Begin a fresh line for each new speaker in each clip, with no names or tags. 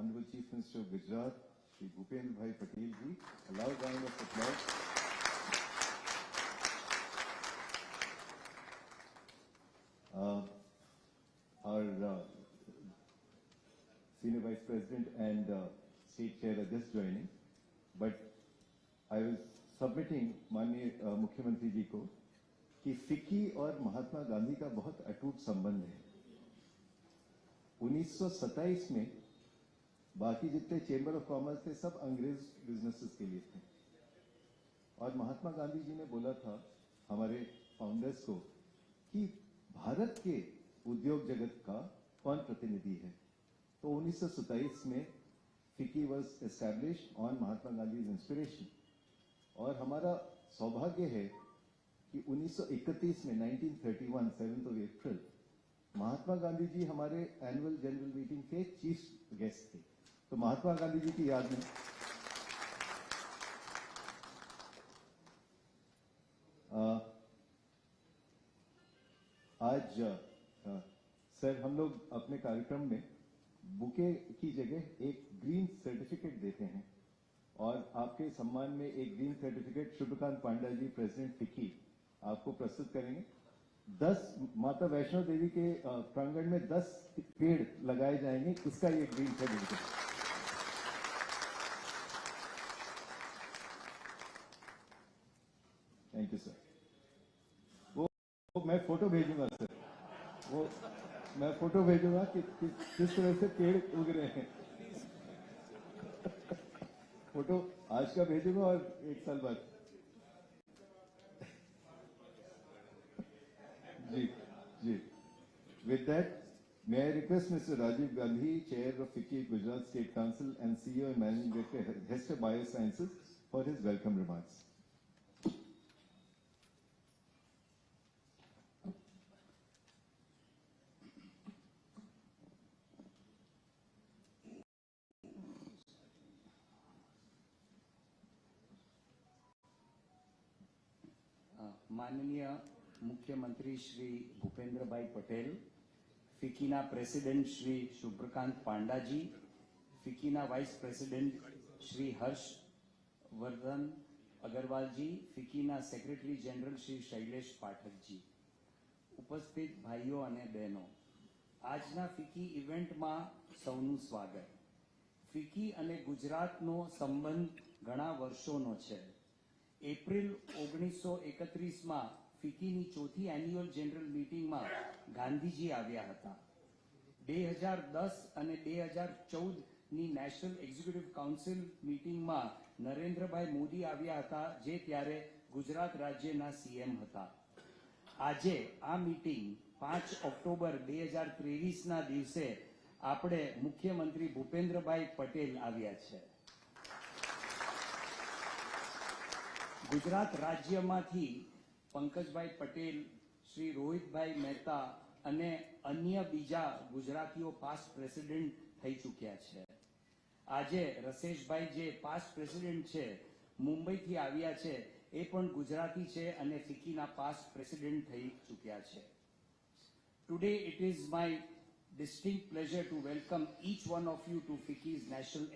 Honorable Chief Minister of Gujarat, Shri Bhupendra Bhai Patel ji. A loud round of applause. Our Senior Vice President and State Chair are just joining, but I was submitting माननीय मुख्यमंत्री जी को कि FICCI और महात्मा गांधी का बहुत अटूट संबंध है। 1927 में बाकी जितने चेंबर ऑफ कॉमर्स थे सब अंग्रेज बिजनेसेस के लिए थे और महात्मा गांधी जी ने बोला था हमारे फाउंडर्स को कि भारत के उद्योग जगत का कौन प्रतिनिधि है। तो 1927 में FICCI was established on Mahatma Gandhi inspiration और हमारा सौभाग्य है कि 1931 में 1931 7th of April Mahatma Gandhi ji हमारे एनुअल जनरल मीटिंग के चीफ गेस्ट थे। तो महात्मा गांधी जी की याद में आज सर हम लोग अपने कार्यक्रम में बुके की जगह एक ग्रीन सर्टिफिकेट देते हैं और आपके सम्मान में एक ग्रीन सर्टिफिकेट शुभकांत पांडा जी प्रेसिडेंट फिक्की आपको प्रस्तुत करेंगे। 10 माता वैष्णो देवी के प्रांगण में 10 पेड़ लगाए जाएंगे, इसका ये green certificate. Thank you sir. वो मैं फोटो भेजूंगा सर, वो मैं फोटो भेजूंगा कि किस तरह से पेड़ उग रहे हैं। फोटो आज का भेजूंगा और 1 साल बाद। जी जी। With that, may I request Mr. Rajiv Gandhi, Chair of FICCI Gujarat State Council and CEO and Managing Director, Hester Biosciences, for his welcome remarks.
माननीय मुख्यमंत्री श्री भूपेंद्र भाई पटेल, फिक्कीना प्रेसिडेंट श्री शुभकांत पांडा जी, फिक्कीना वाइस प्रेसिडेंट श्री हर्षवर्धन अग्रवाल जी, फिक्कीना सेक्रेटरी जनरल श्री शैलेश पाठक जी, उपस्थित भाईओ अने बहनों, आजना फिक्की इवेंट में सौनु स्वागत। FICCI अने गुजरातनो संबंध घणा वर्षोनो छे। एप्रिल 1931 में फिक्कीनी चौथी एन्युअल जनरल मीटिंग में गांधीजी आव्या हता। 2010 અને 2014 ની નેશનલ એક્ઝિક્યુટિવ કાઉન્સિલ મીટિંગ માં નરેન્દ્રભાઈ મોદી આવ્યા હતા, જે ત્યારે ગુજરાત રાજ્યના સીએમ હતા। આજે આ મીટિંગ 5 ઓક્ટોબર 2023 ના દિવસે આપણે મુખ્યમંત્રી ભૂપેન્દ્રભાઈ પટેલ આવ્યા છે। गुजरात राज्यमांथी पंकजभाई पटेल, श्री रोहितभाई मेहता अने अन्य बीजा गुजरातीओ पास्ट प्रेसिडेंट थई चूक्या छे। आजे रसेशभाई जे पास्ट प्रेसिडेंट छे मुंबई थी आव्या छे, ए पण गुजराती छे अने फिक्कीना पास्ट प्रेसिडेंट थई चूक्या छे। Today it is my distinct pleasure to welcome each one of you to FICCI's National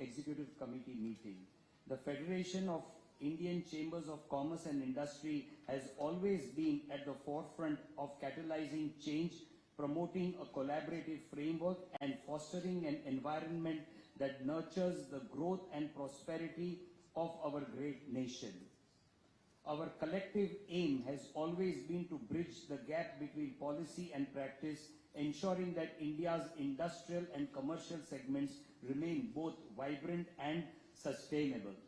Executive Committee meeting. The Federation of Indian Chambers of Commerce and Industry has always been at the forefront of catalyzing change, promoting a collaborative framework and fostering an environment that nurtures the growth and prosperity of our great nation. Our collective aim has always been to bridge the gap between policy and practice, ensuring that India's industrial and commercial segments remain both vibrant and sustainable.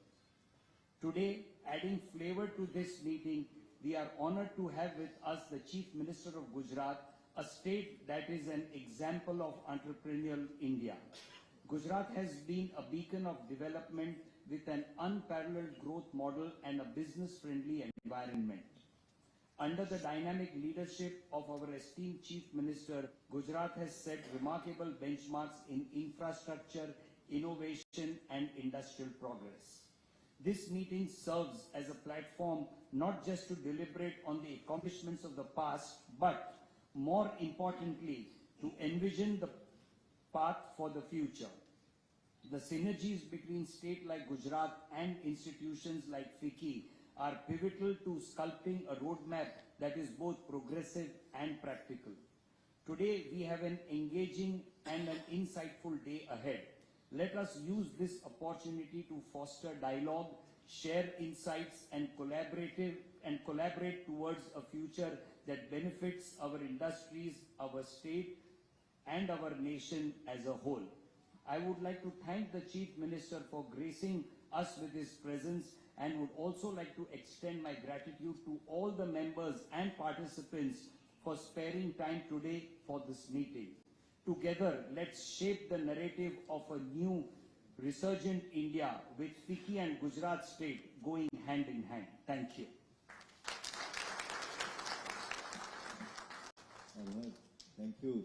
Today, adding flavor to this meeting, we are honored to have with us the Chief Minister of Gujarat, a state that is an example of entrepreneurial India. Gujarat has been a beacon of development with an unparalleled growth model and a business-friendly environment. Under the dynamic leadership of our esteemed Chief Minister, Gujarat has set remarkable benchmarks in infrastructure, innovation, and industrial progress. This meeting serves as a platform not just to deliberate on the accomplishments of the past, but more importantly, to envision the path for the future. The synergies between states like Gujarat and institutions like FICCI are pivotal to sculpting a roadmap that is both progressive and practical. Today, we have an engaging and an insightful day ahead. Let us use this opportunity to foster dialogue, share insights, and collaborate towards a future that benefits our industries, our state, and our nation as a whole. I would like to thank the Chief Minister for gracing us with his presence and would also like to extend my gratitude to all the members and participants for sparing time today for this meeting. Together, let's shape the narrative of a new resurgent India with FICCI and Gujarat state going hand in hand. Thank you.
All right. Thank you,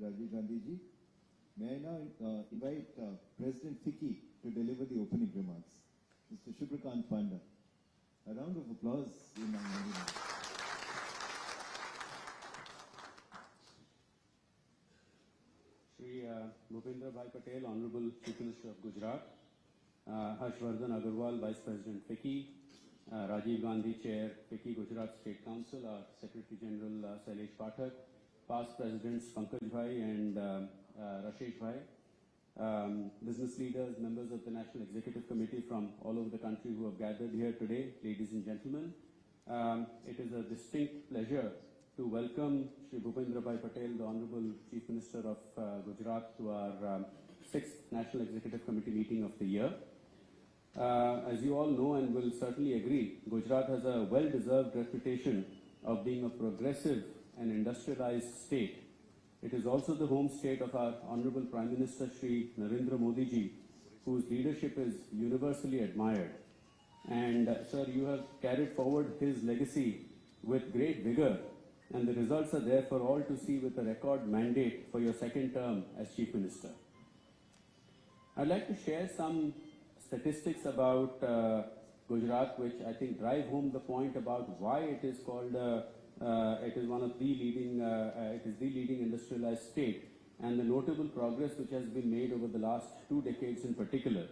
Rajiv Gandhi ji. May I now invite President FICCI to deliver the opening remarks. Mr. Shubhrakant Panda. A round of applause in my name.
Shri Bhupendra Bhai Patel, Honorable Chief Minister of Gujarat, Harshvardhan Agarwal, Vice President FICCI, Rajiv Gandhi, Chair FICCI Gujarat State Council, our Secretary General Sailesh Pathak, past Presidents Pankaj Bhai and Rashesh Bhai, business leaders, members of the National Executive Committee from all over the country who have gathered here today, ladies and gentlemen. It is a distinct pleasure to welcome Shri Bhupendra Bhai Patel, the Honorable Chief Minister of Gujarat, to our 6th National Executive Committee meeting of the year. As you all know and will certainly agree, Gujarat has a well-deserved reputation of being a progressive and industrialized state. It is also the home state of our Honorable Prime Minister Shri Narendra Modi ji, whose leadership is universally admired. And sir, you have carried forward his legacy with great vigor, and the results are there for all to see with a record mandate for your second term as Chief Minister. I'd like to share some statistics about Gujarat, which I think drive home the point about why it is called it is one of the leading, it is the leading industrialized state, and the notable progress which has been made over the last 2 decades in particular.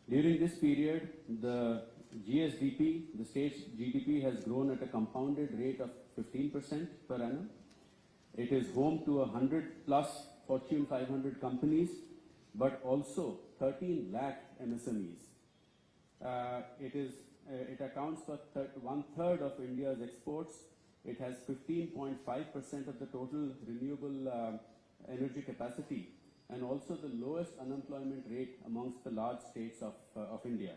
During this period, the GSDP, the state's GDP, has grown at a compounded rate of 15% per annum. It is home to 100 plus Fortune 500 companies, but also 13 lakh MSMEs. It accounts for 1/3 of India's exports. It has 15.5% of the total renewable energy capacity, and also the lowest unemployment rate amongst the large states of India.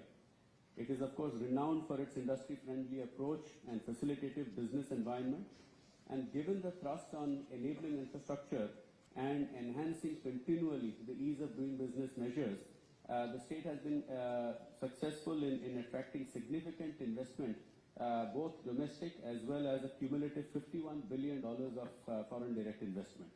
It is, of course, renowned for its industry-friendly approach and facilitative business environment. And given the thrust on enabling infrastructure and enhancing continually the ease of doing business measures, the state has been successful in attracting significant investment, both domestic as well as a cumulative $51 billion of foreign direct investment.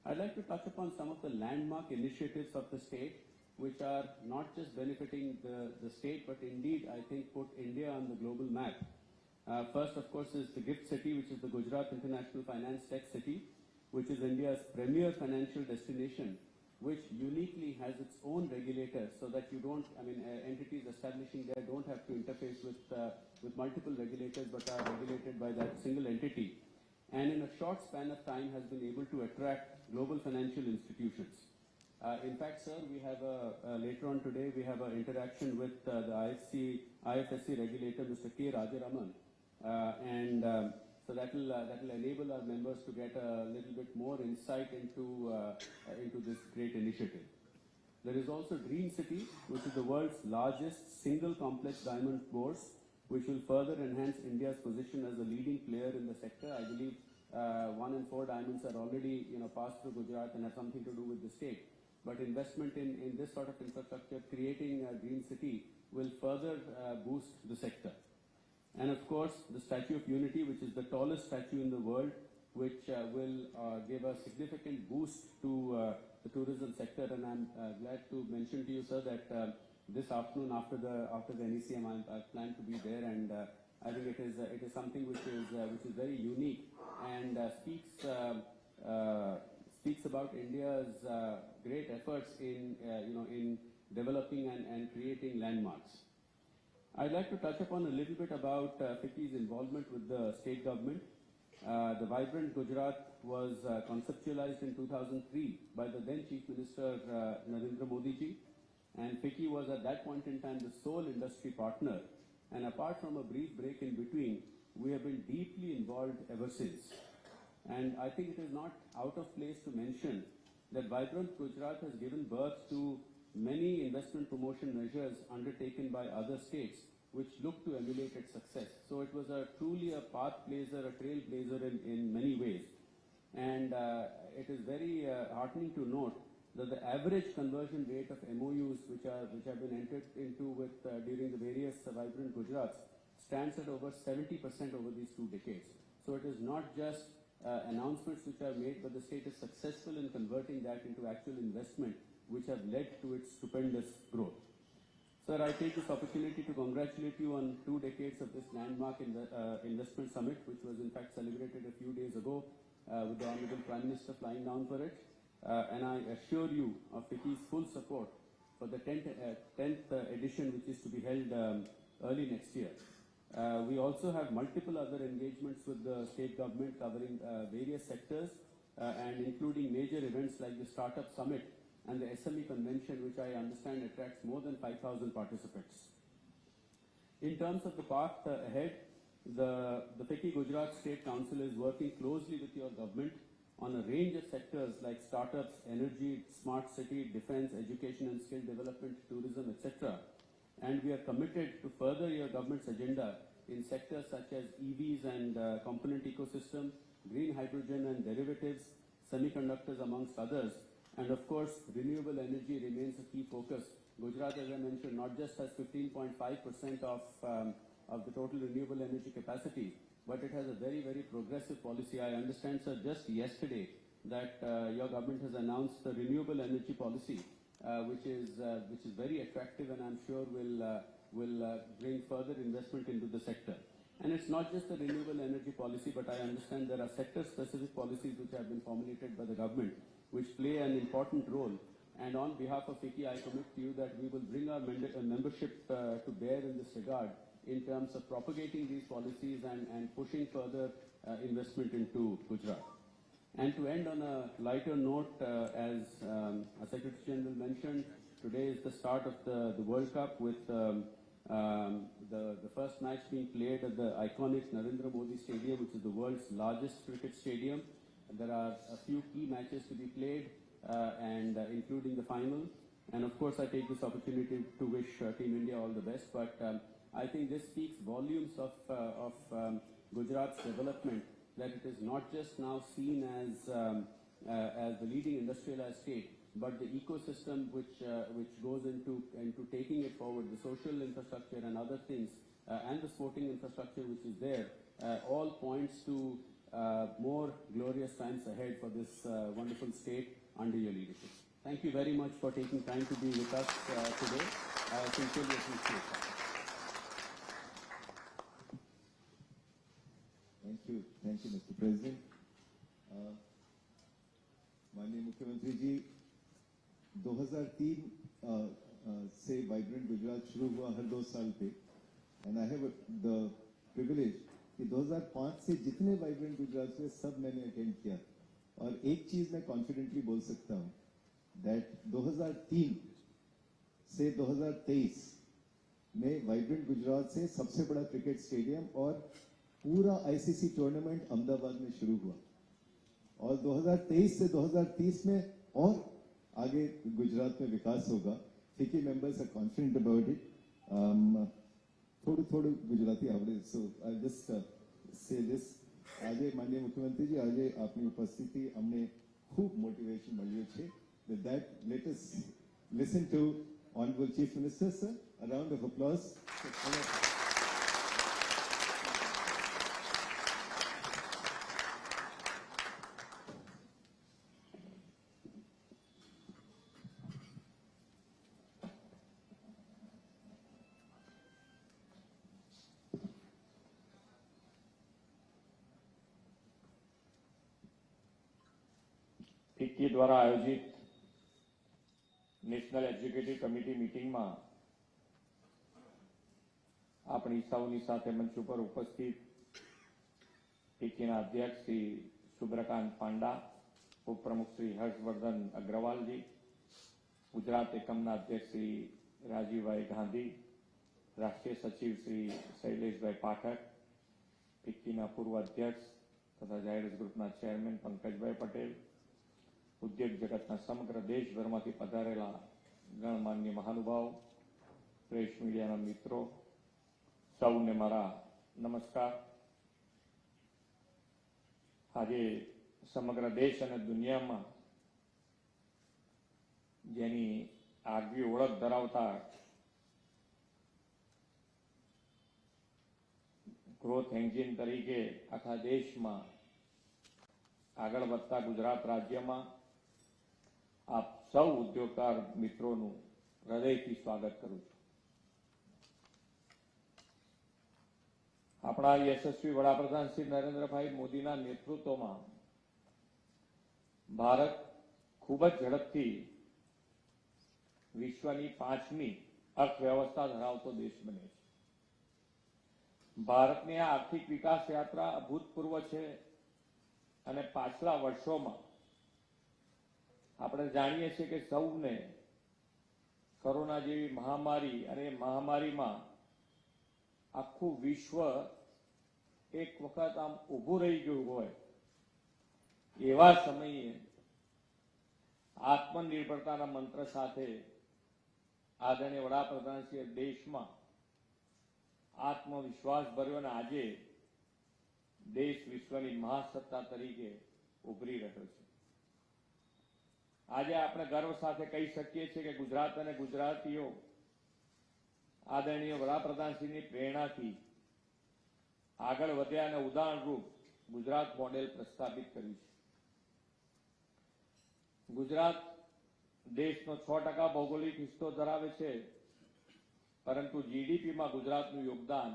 I'd like to touch upon some of the landmark initiatives of the state, which are not just benefiting the state, but indeed, I think, put India on the global map. First, of course, is the GIFT City, which is the Gujarat International Finance Tech City, which is India's premier financial destination, which uniquely has its own regulator, so that you don't, entities establishing there don't have to interface with multiple regulators, but are regulated by that single entity. And in a short span of time has been able to attract global financial institutions. In fact, sir, we have later on today, we have an interaction with the IFSC regulator, Mr. K. Rajaraman, so that will enable our members to get a little bit more insight into this great initiative. There is also Green City, which is the world's largest single complex diamond course, which will further enhance India's position as a leading player in the sector. I believe 1 in 4 diamonds are already passed through Gujarat and have something to do with the state. But investment in this sort of infrastructure, creating a Green City, will further boost the sector. And of course, the Statue of Unity, which is the tallest statue in the world, which will give a significant boost to the tourism sector. And I'm glad to mention to you, sir, that this afternoon after the NECM, I plan to be there, and I think it is something which is very unique and speaks speaks about India's great efforts in, in developing and creating landmarks. I'd like to touch upon a little bit about FICCI's involvement with the state government. The Vibrant Gujarat was conceptualized in 2003 by the then Chief Minister Narendra Modi ji, and FICCI was at that point in time the sole industry partner. And apart from a brief break in between, we have been deeply involved ever since. And I think it is not out of place to mention that Vibrant Gujarat has given birth to many investment promotion measures undertaken by other states which look to emulate its success. So it was truly a pathblazer, a trailblazer in many ways. And it is very heartening to note that the average conversion rate of MOUs which have been entered into with during the various Vibrant Gujarats stands at over 70% over these 2 decades. So it is not just announcements which are made, but the state is successful in converting that into actual investment which have led to its stupendous growth. Sir, I take this opportunity to congratulate you on 2 decades of this landmark investment summit, which was in fact celebrated a few days ago with the Honorable Prime Minister flying down for it. And I assure you of FICCI's full support for the 10th edition, which is to be held early next year. We also have multiple other engagements with the state government covering various sectors and including major events like the Startup Summit and the SME Convention, which I understand attracts more than 5,000 participants. In terms of the path ahead, the FICCI Gujarat State Council is working closely with your government on a range of sectors like startups, energy, smart city, defense, education and skill development, tourism, etc. And we are committed to further your government's agenda in sectors such as EVs and component ecosystem, green hydrogen and derivatives, semiconductors amongst others. And of course, renewable energy remains a key focus. Gujarat, as I mentioned, not just has 15.5% of the total renewable energy capacity, but it has a very, very progressive policy. I understand, sir, just yesterday that your government has announced the renewable energy policy, which is very attractive and I'm sure will bring further investment into the sector. And it's not just the renewable energy policy, but I understand there are sector-specific policies which have been formulated by the government, which play an important role. And on behalf of FICCI, I commit to you that we will bring our membership to bear in this regard in terms of propagating these policies and pushing further investment into Gujarat. And to end on a lighter note, as our Secretary General mentioned, today is the start of the World Cup with the first match being played at the iconic Narendra Modi Stadium, which is the world's largest cricket stadium. There are a few key matches to be played, and including the final. And of course, I take this opportunity to wish Team India all the best. But I think this speaks volumes of Gujarat's development, that it is not just now seen as the leading industrialized state, but the ecosystem which goes into taking it forward, the social infrastructure and other things, and the sporting infrastructure which is there, all points to more glorious times ahead for this wonderful state under your leadership. Thank you very much for taking time to be with us today. I sincerely appreciate that.
Thank you, Mr. President. माननीय मुख्यमंत्री जी, 2003 से vibrant Gujarat शुरू हुआ हर 2 साल पे, and I have the privilege कि 2005 से जितने वाइब्रेंट गुजरात हुए सब मैंने अटेंड किया, और एक चीज मैं कॉन्फिडेंटली बोल सकता हूँ दैट 2003 से 2023 में वाइब्रेंट गुजरात से सबसे बड़ा क्रिकेट स्टेडियम और पूरा आईसीसी टूर्नामेंट अहमदाबाद में शुरू हुआ, और 2023 से 2030 में और आगे गुजरात में विकास होगा. FICCI members are confident about it. थोड़ું Gujarati આવડે, so I just say this. આજે માનનીય મુખ્યમંત્રીજી, આજે આપની ઉપસ્થિતિ અમને ખૂબ મોટિવેશન મળ્યું છે. With that, let us listen to Honorable Chief Minister, sir. A round of applause.
FICCI દ્વારા આયોજિત નેશનલ એક્ઝિક્યુટિવ કમિટી મીટિંગમાં આપણી સૌની સાથે મંચ ઉપર ઉપસ્થિત ફિક્કીના અધ્યક્ષ શ્રી સુબ્રકાંત પાંડા, ઉપપ્રમુખ શ્રી હર્ષવર્ધન અગ્રવાલજી, ગુજરાત એકમના અધ્યક્ષ શ્રી રાજીવભાઈ ગાંધી, રાષ્ટ્રીય સચિવ શ્રી શૈલેષભાઈ પાઠક, ફિક્કીના પૂર્વ અધ્યક્ષ તથા ઝાયડસ ગ્રુપના ચેરમેન પંકજભાઈ પટેલ, ઉદ્યોગ જગતના સમગ્ર દેશભરમાંથી પધારેલા ગણમાન્ય મહાનુભાવ, પ્રેસ મીડિયાના મિત્રો, સૌને મારા નમસ્કાર. આજે સમગ્ર દેશ અને દુનિયામાં જેની આગવી ઓળખ ધરાવતા ગ્રોથ એન્જિન તરીકે આખા દેશમાં આગળ વધતા ગુજરાત રાજ્યમાં આપ સૌ ઉદ્યોગકાર મિત્રોનું હૃદયથી સ્વાગત કરું છું. આપણા યશસ્વી વડાપ્રધાન શ્રી નરેન્દ્રભાઈ મોદીના નેતૃત્વમાં ભારત ખૂબ જ ઝડપથી વિશ્વની 5મી અર્થવ્યવસ્થા ધરાવતો દેશ બને છે. ભારતની આ આર્થિક વિકાસ યાત્રા અભૂતપૂર્વ છે અને પાછલા વર્ષોમાં આપણે જાણીએ છીએ કે સૌને કોરોના જેવી મહામારી અને મહામારીમાં આખું વિશ્વ એક વખત આમ ઊભું રહી ગયું હોય એવા સમયે આત્મનિર્ભરતાના મંત્ર સાથે આદરણીય વડાપ્રધાનશ્રીએ દેશમાં આત્મવિશ્વાસ ભર્યો અને આજે દેશ વિશ્વની મહાસત્તા તરીકે ઉભરી રહ્યો છે. આજે આપણે ગર્વ સાથે કહી શકીએ છીએ કે ગુજરાત અને ગુજરાતીઓ આદરણીય વડાપ્રધાનશ્રીની પ્રેરણાથી આગળ વધ્યા અને ઉદાહરણરૂપ ગુજરાત મોડેલ પ્રસ્થાપિત કર્યું છે. ગુજરાત દેશનો 6% ભૌગોલિક હિસ્સો ધરાવે છે, પરંતુ જીડીપીમાં ગુજરાતનું યોગદાન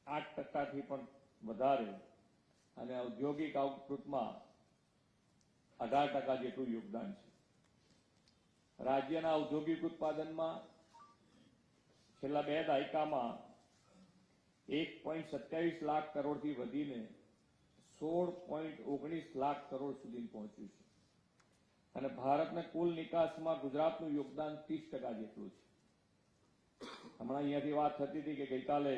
8%થી પણ વધારે અને ઔદ્યોગિક આઉટપુટમાં 18% જેટલું યોગદાન છે. રાજ્યના ઔદ્યોગિક ઉત્પાદનમાં છેલ્લા 2 દાયકામાં 1.27 લાખ કરોડથી વધીને 16.19 લાખ કરોડ સુધી પહોંચ્યું છે અને ભારતના કુલ નિકાસમાં ગુજરાતનું યોગદાન 30% જેટલું છે. હમણાં અહીંયાથી વાત થતી હતી કે ગઈકાલે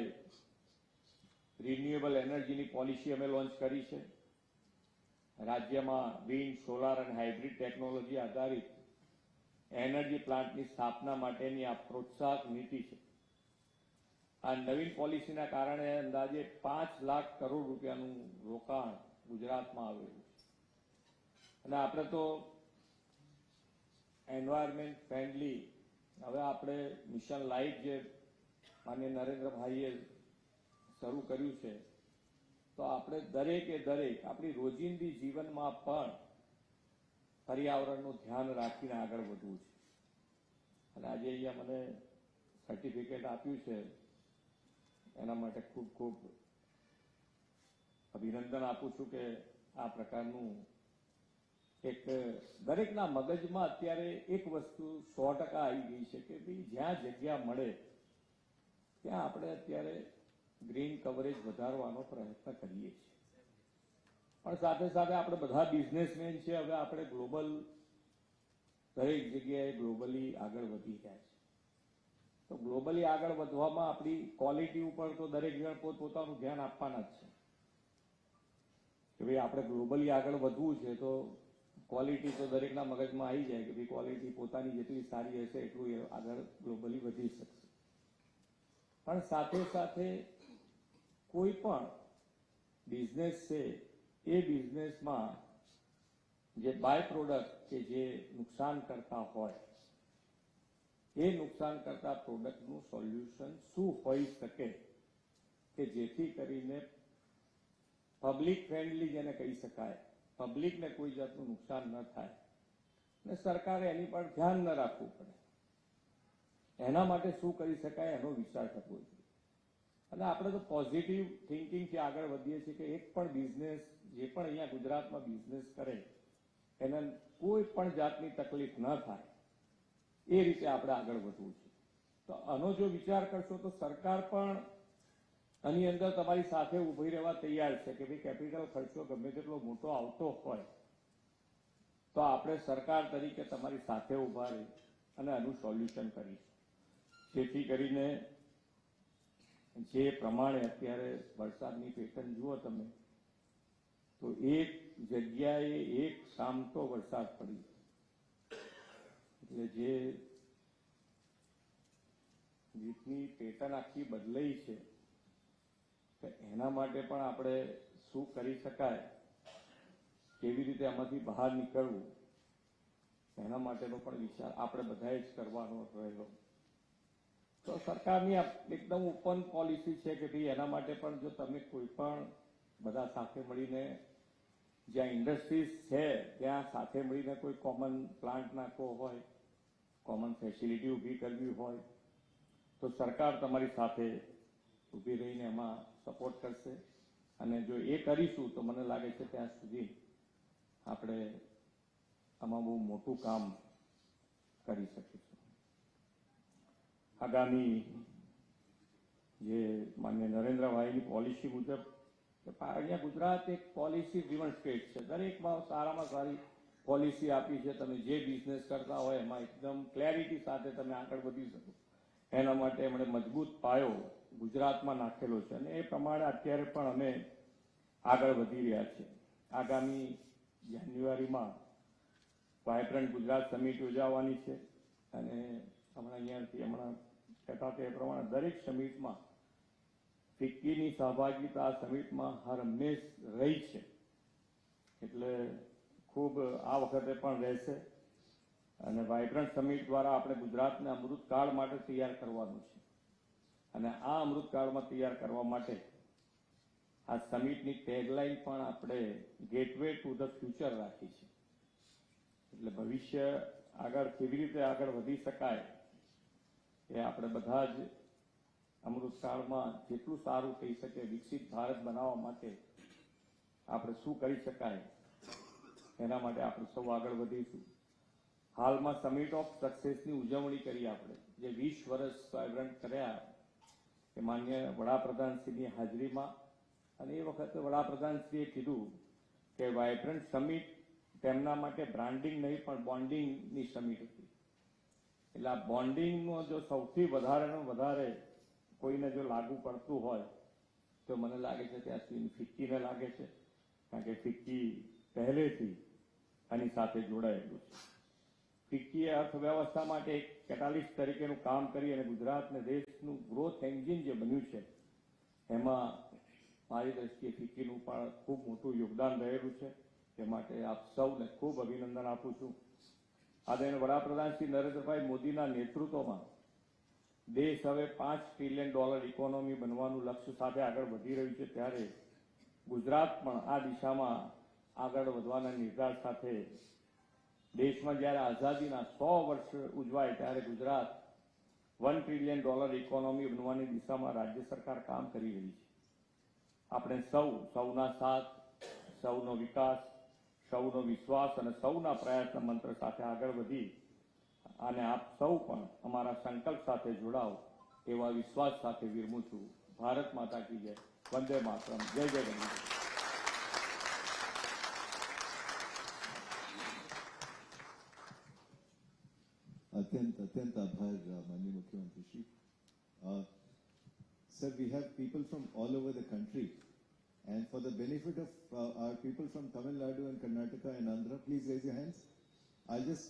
રિન્યુએબલ એનર્જીની પોલિસી અમે લોન્ચ કરી છે. રાજ્યમાં વિન્ડ, સોલાર અને હાઇબ્રિડ ટેકનોલોજી આધારિત એનર્જી પ્લાન્ટની સ્થાપના માટેની આ પ્રોત્સાહક નીતિ છે. આ નવીન પોલિસીના કારણે અંદાજે 5 લાખ કરોડ રૂપિયાનું રોકાણ ગુજરાતમાં આવેલું છે અને આપણે તો એન્વાયરમેન્ટ ફ્રેન્ડલી હવે આપણે મિશન લાઈફ જે માનનીય નરેન્દ્રભાઈએ શરૂ કર્યું છે, તો આપણે દરેકે દરેક આપણી રોજિંદી જીવનમાં પણ પર્યાવરણનું ધ્યાન રાખીને આગળ વધવું છે. અને આજે અહીંયા મને સર્ટિફિકેટ આપ્યું છે એના માટે ખૂબ ખૂબ અભિનંદન આપું છું કે આ પ્રકારનું એક દરેકના મગજમાં અત્યારે એક વસ્તુ 100% આવી ગઈ છે કે ભાઈ જ્યાં જગ્યા મળે ત્યાં આપણે અત્યારે ગ્રીન કવરેજ વધારવાનો પ્રયત્ન કરીએ છીએ. પણ સાથે સાથે આપણે બધા બિઝનેસમેન છે, હવે આપણે ગ્લોબલ દરેક જગ્યાએ ગ્લોબલી આગળ વધી ગયા છે. તો ગ્લોબલી આગળ વધવામાં આપણી ક્વોલિટી ઉપર તો દરેક જણ પોતાનું ધ્યાન આપવાના જ છે કે ભાઈ આપણે ગ્લોબલી આગળ વધવું છે તો ક્વોલિટી તો દરેકના મગજમાં આવી જાય કે ભાઈ ક્વોલિટી પોતાની જેટલી સારી હશે એટલું એ આગળ ગ્લોબલી વધી શકશે. પણ સાથે સાથે કોઈ પણ બિઝનેસ છે એ બિઝનેસમાં જે બાય પ્રોડક્ટ કે જે નુકસાન કરતા હોય એ નુકસાન કરતા પ્રોડક્ટનું સોલ્યુશન શું હોઈ શકે કે જેથી કરીને પબ્લિક ફ્રેન્ડલી જેને કહી શકાય, પબ્લિકને કોઈ જાતનું નુકસાન ન થાય અને સરકારે એની પર ધ્યાન ન રાખવું પડે. એના માટે શું કરી શકાય એનો વિચાર કરવો જોઈએ. અને આપણે તો પોઝિટિવ થિંકિંગથી આગળ વધીએ છીએ કે એક પણ બિઝનેસ જે પણ અહીંયા ગુજરાતમાં બિઝનેસ કરે એને કોઈ પણ જાતની તકલીફ ન થાય એ રીતે આપણે આગળ વધવું છે. તો આનો જો વિચાર કરશો તો સરકાર પણ આની અંદર તમારી સાથે ઊભી રહેવા તૈયાર છે કે ભાઈ કેપિટલ ખર્ચો ગમે તેટલો મોટો આવતો હોય તો આપણે સરકાર તરીકે તમારી સાથે ઊભા રહી અને આનું સોલ્યુશન કરીશું, જેથી કરીને જે પ્રમાણે અત્યારે વરસાદની પેટર્ન જુઓ તમે તો એક જગ્યાએ એક સામટો વરસાદ પડી, એટલે જે રીતની પેટર્ન આખી બદલાઈ છે તો એના માટે પણ આપણે શું કરી શકાય, કેવી રીતે આમાંથી બહાર નીકળવું, એના માટેનો પણ વિચાર આપણે બધાએ જ કરવાનો રહેલો. તો સરકારની એકદમ ઓપન પોલિસી છે કે ભાઈ એના માટે પણ જો તમે કોઈ પણ બધા સાથે મળીને જ્યાં ઇન્ડસ્ટ્રીઝ છે ત્યાં સાથે મળીને કોઈ કોમન પ્લાન્ટ નાખવો હોય, કોમન ફેસિલિટી ઊભી કરવી હોય તો સરકાર તમારી સાથે ઊભી રહીને એમાં સપોર્ટ કરશે. અને જો એ કરીશું તો મને લાગે છે ત્યાં સુધી આપણે આમાં બહુ મોટું કામ કરી શકીશું. આગામી જે માન્ય નરેન્દ્રભાઈની પોલિસી મુજબ અહીંયા ગુજરાત એક પોલિસી ડ્રીવન સ્ટેટ છે, દરેકમાં સારામાં સારી પોલિસી આપી છે. તમે જે બિઝનેસ કરતા હોય એમાં એકદમ ક્લેરિટી સાથે તમે આગળ વધી શકો એના માટે એમણે મજબૂત પાયો ગુજરાતમાં નાખેલો છે અને એ પ્રમાણે અત્યારે પણ અમે આગળ વધી રહ્યા છીએ. આગામી જાન્યુઆરીમાં વાયબ્રન્ટ ગુજરાત સમિટ યોજાવાની છે અને હમણાં કહેતા તે પ્રમાણે દરેક સમિટમાં ફિક્કીની સહભાગિતા આ સમિટમાં હર હંમેશ રહી છે, એટલે ખૂબ આ વખતે પણ રહેશે. અને વાયબ્રન્ટ સમિટ દ્વારા આપણે ગુજરાતને અમૃતકાળ માટે તૈયાર કરવાનું છે અને આ અમૃતકાળમાં તૈયાર કરવા માટે આ સમિટની ટેગલાઇન પણ આપણે ગેટવે ટુ ધ ફ્યુચર રાખી છે. એટલે ભવિષ્ય આગળ કેવી રીતે આગળ વધી શકાય એ આપણે બધા જ અમૃતકાળમાં જેટલું સારું થઈ શકે વિકસિત ભારત બનાવવા માટે આપણે શું કરી શકાય એના માટે આપણે સૌ આગળ વધીશું. હાલમાં સમિટ ઓફ સક્સેસની ઉજવણી કરી આપણે, જે 20 વર્ષ વાયબ્રન્ટ કર્યા એ માન્ય વડાપ્રધાનશ્રીની હાજરીમાં. અને એ વખતે વડાપ્રધાનશ્રીએ કીધું કે વાયબ્રન્ટ સમિટ તેમના માટે બ્રાન્ડિંગ નહીં પણ બોન્ડિંગની સમિટ હતી. એટલે આ બોન્ડિંગનો જો સૌથી વધારે કોઈને જો લાગુ પડતું હોય તો મને લાગે છે ત્યાં સુધી ફિક્કીને લાગે છે, કારણ કે ફિક્કી પહેલેથી આની સાથે જોડાયેલું છે. ફિક્કીએ અર્થવ્યવસ્થા માટે એક કેટાલિસ્ટ તરીકેનું કામ કરી અને ગુજરાતને દેશનું ગ્રોથ એન્જિન જે બન્યું છે એમાં મારી દ્રષ્ટિએ ફિક્કીનું પણ ખૂબ મોટું યોગદાન રહેલું છે. તે માટે આપ સૌને ખૂબ અભિનંદન આપું છું. આદરણીય વડાપ્રધાન શ્રી નરેન્દ્રભાઈ મોદીના નેતૃત્વમાં દેશ હવે $5 ટ્રિલિયન ઇકોનોમી બનવાનું લક્ષ્ય સાથે આગળ વધી રહ્યું છે, ત્યારે ગુજરાત પણ આ દિશામાં આગળ વધવાના નિર્ધાર સાથે દેશમાં જ્યારે આઝાદીના 100 વર્ષ ઉજવાય ત્યારે ગુજરાત $1 ટ્રિલિયન ઇકોનોમી બનવાની દિશામાં રાજ્ય સરકાર કામ કરી રહી છે. આપણે સૌના સાથ, સૌનો વિકાસ, સૌનો વિશ્વાસ અને સૌના પ્રયાસના મંત્ર સાથે આગળ વધી અને આપ સૌ પણ અમારા સંકલ્પ સાથે જોડાઓ એવા વિશ્વાસ સાથે વિરમું છું. ભારત માતા કી જય. વંદે માતરમ. જય જય ગણેશ.
अत्यंत आभार माननीय मुख्यमंत्री Shri. Sir, we have people from all over the country, and for the benefit of our people from Tamil Nadu and Karnataka and Andhra, please raise your hands. I'll just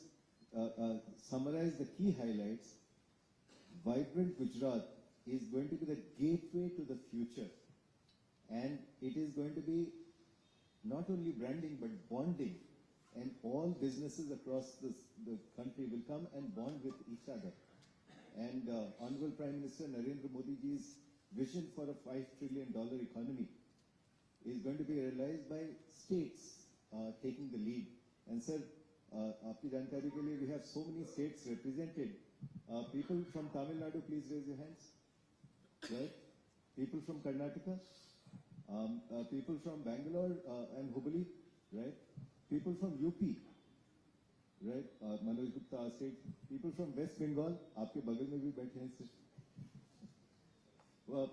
summarize the key highlights. Vibrant Gujarat is going to be the gateway to the future, and it is going to be not only branding but bonding, and all businesses across the country will come and bond with each other. And Honorable Prime Minister Narendra Modi ji's vision for a $5 trillion economy is going to be realized by states taking the lead. And sir, aapki jankari ke liye we have so many states represented. People from Tamil Nadu, please raise your hands. Right? People from Karnataka, people from Bangalore and Hubli, right? People from UP, right? Manoj Gupta, our state. People from West Bengal, आपके बगल में भी बैठे हैं sir.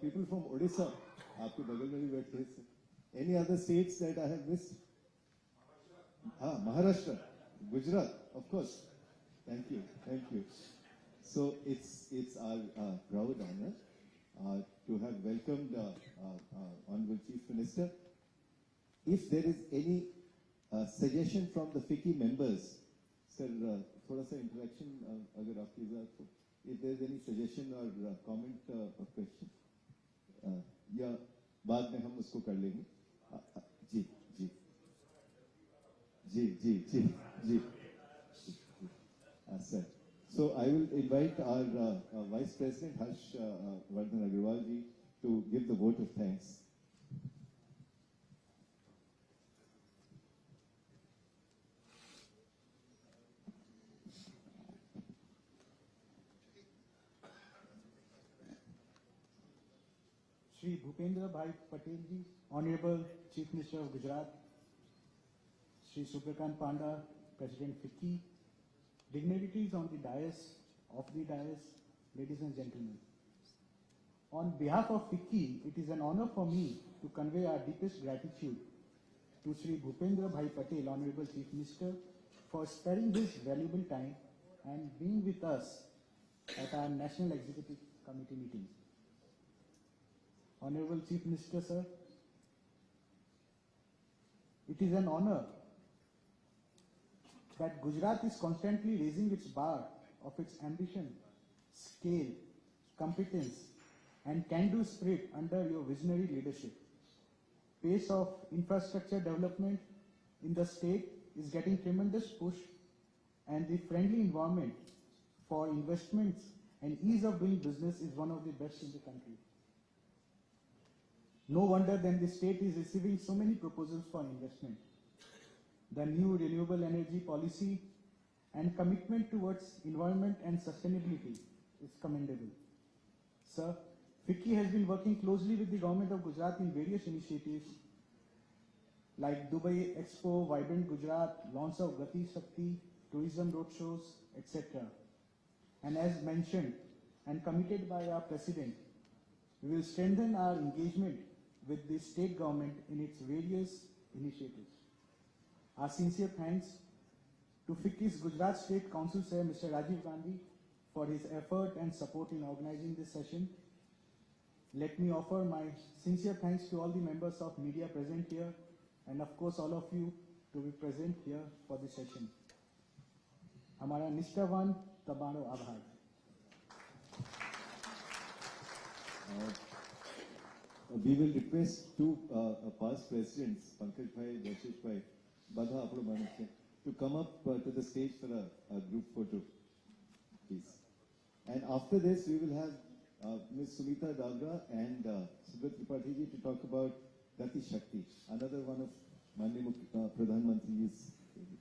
People from Odisha, आपके बगल में भी बैठे हैं sir. Any other states that I have missed? Maharashtra, Gujarat, of course. Thank you, thank you. So it's our proud honor to have welcomed Honorable Chief Minister. If there is any suggestion from the FICCI members, sir, थोड़ा सा interaction अगर आपकी इजाज़त हो, if there is any suggestion or comment or question, या बाद में हम उसको कर लेंगे. जी जी जी जी जी जी sir. So I will invite our Vice President Harsh Vardhan Agrawal ji to give the vote of thanks.
Shri Bhupendra Bhai Patel ji, Honorable Chief Minister of Gujarat, Shri Subrikant Panda, President FICCI, dignitaries on the dais, off the dais, ladies and gentlemen. On behalf of FICCI, it is an honor for me to convey our deepest gratitude to Shri Bhupendra Bhai Patel, Honorable Chief Minister, for sparing his valuable time and being with us at our National Executive Committee meeting. Honorable Chief Minister, sir, it is an honor that Gujarat is constantly raising its bar of its ambition, scale, competence, and can-do spirit under your visionary leadership. Pace of infrastructure development in the state is getting tremendous push, and the friendly environment for investments and ease of doing business is one of the best in the country. No wonder then the state is receiving so many proposals for investment. The new renewable energy policy and commitment towards environment and sustainability is commendable. Sir, FICCI has been working closely with the government of Gujarat in various initiatives like Dubai Expo, Vibrant Gujarat, launch of Gati Shakti, tourism roadshows, etc. And as mentioned and committed by our President, we will strengthen our engagement with the state government in its various initiatives. Our sincere thanks to FICCI's Gujarat State Council Chair, Mr. Rajiv Gandhi, for his effort and support in organizing this session. Let me offer my sincere thanks to all the members of media present here, and of course all of you to be present here for this session. हमारा निष्ठावान तबारो आभार.
We will request two past presidents, Pankaj Bhai, Rashesh Bhai, Badha Apro Manikya, to come up to the stage for a group photo, please. And after this, we will have Ms. Sumita Davra and Subrat Tripathi ji to talk about Gati Shakti, another one of Manni Pradhan Mantri's